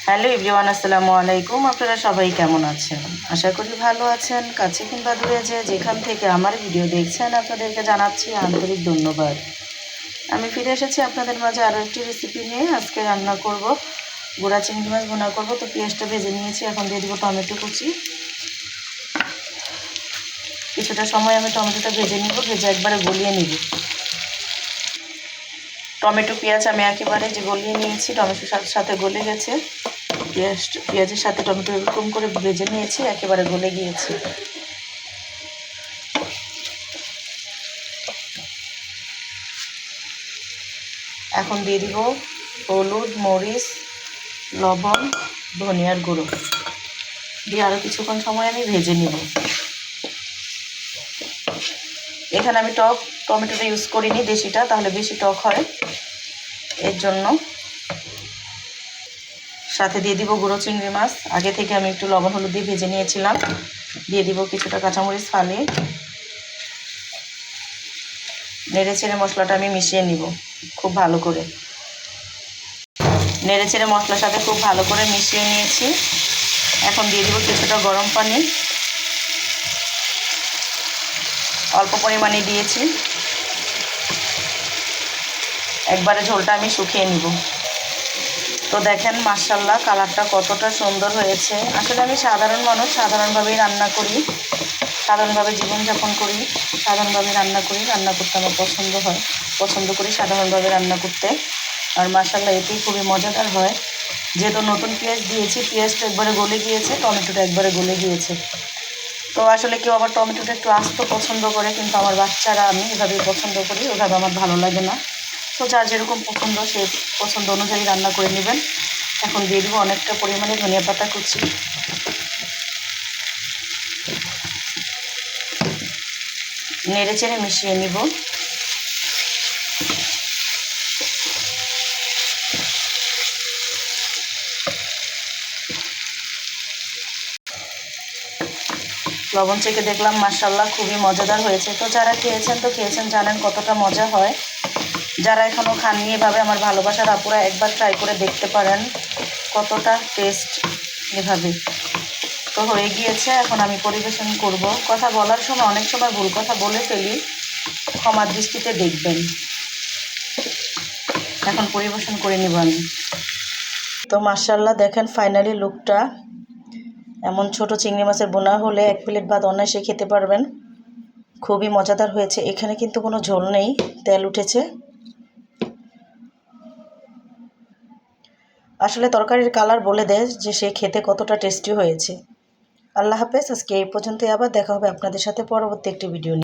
Hello everyone, আসসালামু আলাইকুম। আপনারা সবাই কেমন আছেন? আশা করি ভালো আছেন। কাছে কিংবা দূরে যেখান থেকে আমার ভিডিও দেখছেন আপনাদেরকে জানাচ্ছি আন্তরিক ধন্যবাদ। আমি ফিরে এসেছি আপনাদের মাঝে আরও একটি রেসিপি নিয়ে। আজকে রান্না করব গুঁড়া চিংড়ি মাছ ভুনা করব। তো পেঁয়াজটা ভেজে নিয়েছি, এখন দিয়ে দেবো টমেটো কুচি। কিছুটা সময় আমি টমেটোটা ভেজে নিব, ভেজে একবারে গলিয়ে নিব। টমেটো পেঁয়াজ আমি একেবারে যে গলিয়ে নিয়েছি, টমেটোর সাথে গলে গেছে। পেঁয়াজের সাথে টমেটো এরকম করে ভেজে নিয়েছি, একেবারে গলে গিয়েছে। এখন দিয়ে দিব হলুদ, মরিচ, লবণ, ধনিয়ার গুঁড়ো দিয়ে আরও কিছুক্ষণ সময় আমি ভেজে নিব। এখানে আমি টমেটোটা ইউজ করিনি, দেশিটা, তাহলে বেশি টক হয়, এর জন্য। সাথে দিয়ে দিব গুঁড়ো চিংড়ি মাছ, আগে থেকে আমি একটু লবণ হলুদ দিয়ে ভেজে নিয়েছিলাম। দিয়ে দিব কিছুটা কাঁচামরিচ ফালিয়ে। নেড়ে চেড়ে মশলাটা আমি মিশিয়ে নিব খুব ভালো করে। নেড়ে চেড়ে মশলার সাথে খুব ভালো করে মিশিয়ে নিয়েছি। এখন দিয়ে দিব কিছুটা গরম পানি, অল্প পরিমাণে দিয়েছি। একবারে ঝোলটা আমি শুকিয়ে নিব। তো দেখেন মাশাআল্লাহ কালারটা কতটা সুন্দর হয়েছে। আসলে আমি সাধারণ মানুষ, সাধারণভাবেই রান্না করি, সাধারণভাবে জীবনযাপন করি, সাধারণভাবে রান্না করি। রান্না করতে আমার পছন্দ করি সাধারণভাবে রান্না করতে। আর মাশাআল্লাহ এতেই খুবই মজাদার হয়। যেহেতু নতুন পেঁয়াজ দিয়েছি, পেঁয়াজটা একবারে গলে গিয়েছে, টমেটোটা একবারে গলে গিয়েছে। তো আসলে কেউ আবার টমেটোটা একটু আস্ত পছন্দ করে, কিন্তু আমার বাচ্চারা, আমি এভাবেই পছন্দ করি, ওভাবে আমার ভালো লাগে না। তো যার যেরকম পছন্দ সে পছন্দ অনুযায়ী রান্না করে নেবেন। এখন দিয়ে দেবো অনেকটা পরিমাণে ধনিয়া পাতা কুচি। নেড়ে চেড়ে মিশিয়ে নিব। লবণ চেখে দেখলাম মাশাআল্লাহ খুবই মজাদার হয়েছে। তো যারা খেয়েছেন জানেন কতটা মজা হয়। যারা এখনও খাননি, এভাবে আমার ভালোবাসার আপুরা একবার ট্রাই করে দেখতে পারেন কতটা টেস্ট এভাবে। তো হয়ে গিয়েছে, এখন আমি পরিবেশন করব। কথা বলার সময় অনেক সময় ভুল কথা বলে ফেলি, ক্ষমার দৃষ্টিতে দেখবেন। এখন পরিবেশন করে নিব আমি। তো মাশাআল্লাহ দেখেন ফাইনালি লুকটা। এমন ছোট চিংড়ি মাছের বোনা হলে 1 প্লেট ভাত অনায়াসে খেতে পারবেন। খুবই মজাদার হয়েছে। এখানে কিন্তু কোনো ঝোল নেই, তেল উঠেছে। আসলে তরকারির কালার বলে দেয় যে সে খেতে কতটা টেস্টি হয়েছে। আল্লাহ হাফেজ। আজকে এই পর্যন্তই। আবার দেখা হবে আপনাদের সাথে পরবর্তী একটি ভিডিও নিয়ে।